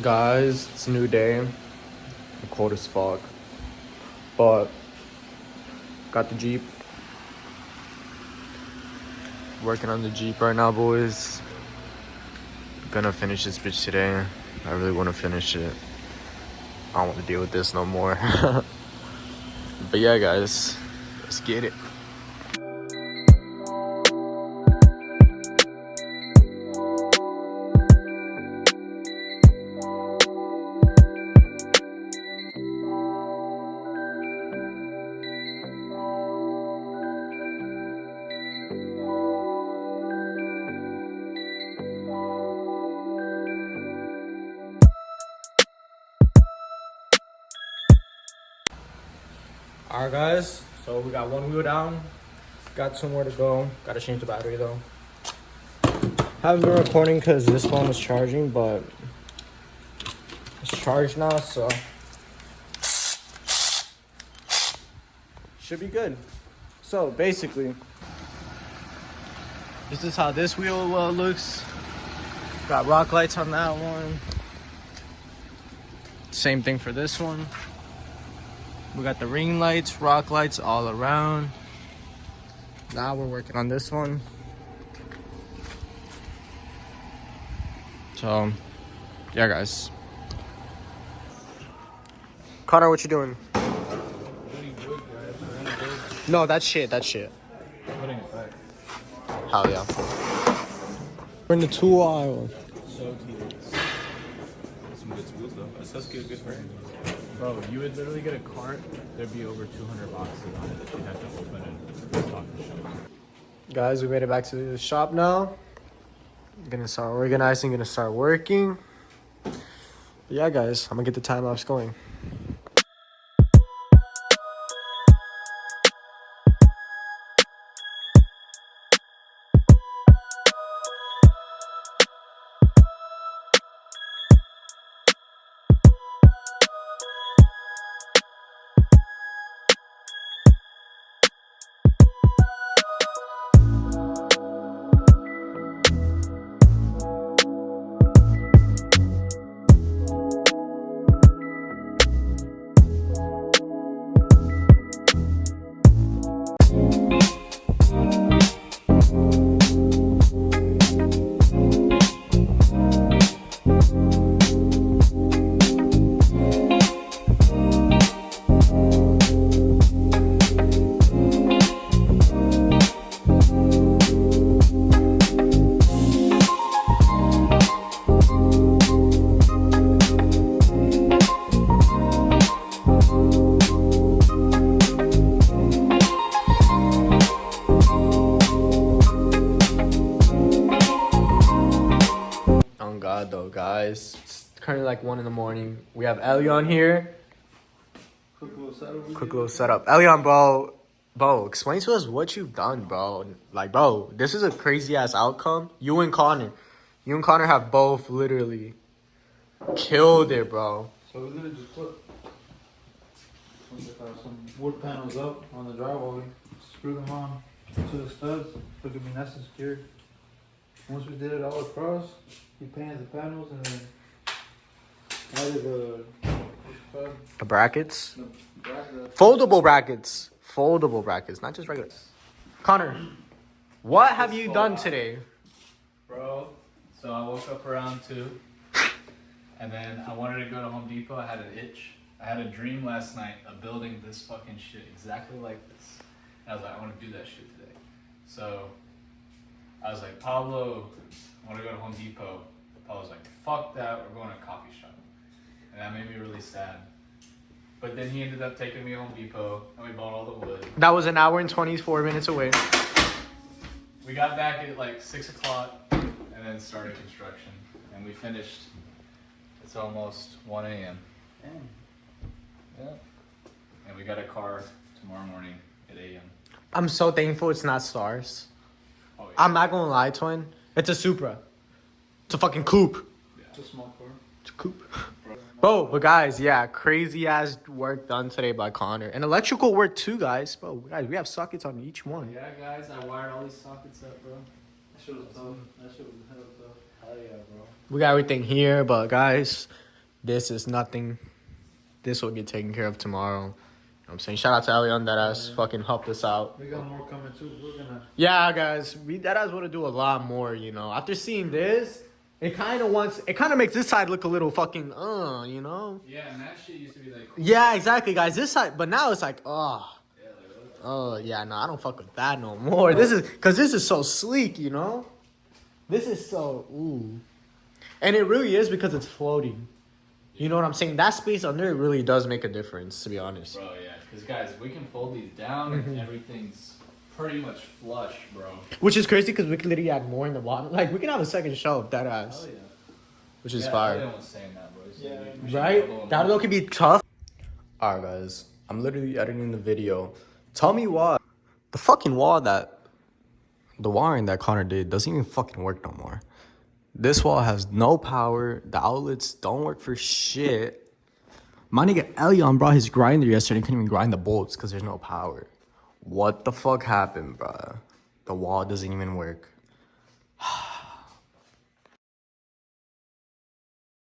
Guys, it's a new day. I'm cold as fuck. But got the Jeep. Working on the Jeep right now, boys. Gonna finish this bitch today. I really wanna finish it. I don't wanna deal with this no more. But yeah, guys, let's get it. Alright guys, so we got one wheel down, got two more to go. Gotta change the battery though. Haven't been recording because this phone was charging, but it's charged now, so should be good. So basically, this is how this wheel looks. Got rock lights on that one. Same thing for this one. We got the ring lights, rock lights all around. Now we're working on this one. So, yeah, guys. Connor, what you doing? No, that's shit. That's shit. Putting it back. Hell yeah. We're in the tool aisle. So tedious. Some good tools though. It says good frame. Bro, you would literally get a cart. There'd be over 200 boxes on it that you'd have to open and stock the shop. Guys, we made it back to the shop now. Gonna start organizing, gonna start working. But yeah, guys, I'm gonna get the time lapse going. On God though, guys. It's currently like 1 in the morning. We have Elion here. Quick little setup. Elion, bro, explain to us what you've done, bro. Like, bro, this is a crazy ass outcome. You and Connor have both literally killed it, bro. So we literally just put some wood panels up on the drywall, screw them on to the studs, so it could be nice and secure. Once we did it all across, we painted the panels and then added the Brackets? bracket. Foldable brackets, not just regular. Connor, what have you done today? Bro, so I woke up around 2. And then I wanted to go to Home Depot. I had an itch. I had a dream last night of building this fucking shit exactly like this. And I was like, I want to do that shit today. So I was like, Pablo, I want to go to Home Depot. Pablo's like, fuck that, we're going to a coffee shop. And that made me really sad. But then he ended up taking me to Home Depot, and we bought all the wood. That was an hour and 24 minutes away. We got back at like 6 o'clock, and then started construction. And we finished, it's almost 1 a.m. Yeah. And we got a car tomorrow morning at 8 a.m. I'm so thankful it's not stars. Oh, yeah. I'm not gonna lie, twin. It's a Supra. It's a fucking coupe. It's a small car. It's a coupe. Bro, but guys, yeah, crazy ass work done today by Connor. And electrical work too, guys. Bro, guys, we have sockets on each one. Yeah, guys, I wired all these sockets up, bro. That shit was tough. That shit was hell tough. Hell yeah, bro. We got everything here, but guys, This is nothing. This will get taken care of tomorrow. You know what I'm saying? Shout out to Elion that has fucking helped us out. We got more coming too. We're gonna. Yeah, guys, we that guys want to do a lot more, you know. After seeing this, it kind of makes this side look a little fucking, you know. Yeah, and that shit used to be like. Yeah, exactly, guys. This side, but now it's like, Yeah, like, what the oh yeah, no, I don't fuck with that no more. This is so sleek, you know. This is so ooh, and it really is because it's floating. You know what I'm saying? That space under it really does make a difference, to be honest. Bro, yeah, because guys, we can fold these down and everything's pretty much flush, bro. Which is crazy because we can literally add more in the bottom. Like we can have a second shelf, that ass, Oh yeah. which is Yeah, fire. Elliot was saying that, bro. He said Yeah. we should Right? double them That up. though could be tough. Alright guys, I'm literally editing the video. Tell me why the fucking wall that the wiring that Connor did doesn't even fucking work no more. This wall has no power. The outlets don't work for shit. My nigga Elion brought his grinder yesterday and couldn't even grind the bolts because there's no power. What the fuck happened, bruh? The wall doesn't even work.